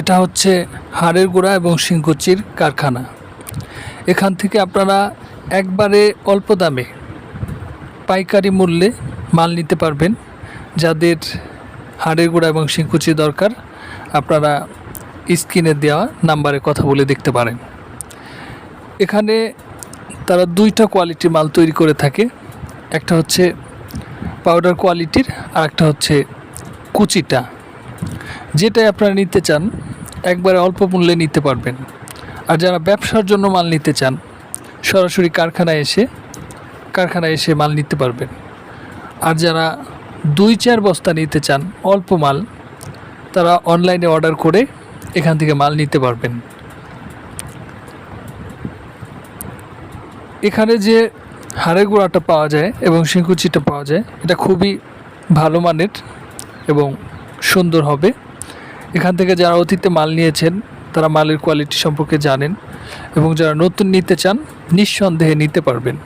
এটা হচ্ছে হাড়ের গুঁড়া এবং শিংকুচির কারখানা। এখান থেকে আপনারা একবারে অল্প দামে পাইকারি মূল্যে মাল নিতে পারবেন। যাদের হাড়ের গুঁড়া এবং শিংকুচি দরকার, আপনারা স্ক্রিনে দেওয়া নাম্বারে কথা বলে দেখতে পারেন। এখানে তারা দুইটা কোয়ালিটির মাল তৈরি করে থাকে। একটা হচ্ছে পাউডার কোয়ালিটির, আর একটা হচ্ছে কুচিটা। যেটাই আপনারা নিতে চান একবারে অল্প মূল্যে নিতে পারবেন। আর যারা ব্যবসার জন্য মাল নিতে চান, সরাসরি কারখানায় এসে মাল নিতে পারবেন। আর যারা 2-4 বস্তা নিতে চান অল্প মাল, তারা অনলাইনে অর্ডার করে এখান থেকে মাল নিতে পারবেন। এখানে যে হাড়ের গুঁড়াটা পাওয়া যায় এবং শিংকুচিটা পাওয়া যায়, এটা খুবই ভালো মানের এবং সুন্দর হবে। এখান থেকে যারা অতীতে মাল নিয়েছেন তারা মালের কোয়ালিটি সম্পর্কে জানেন, এবং যারা নতুন নিতে চান নিঃসন্দেহে নিতে পারবেন।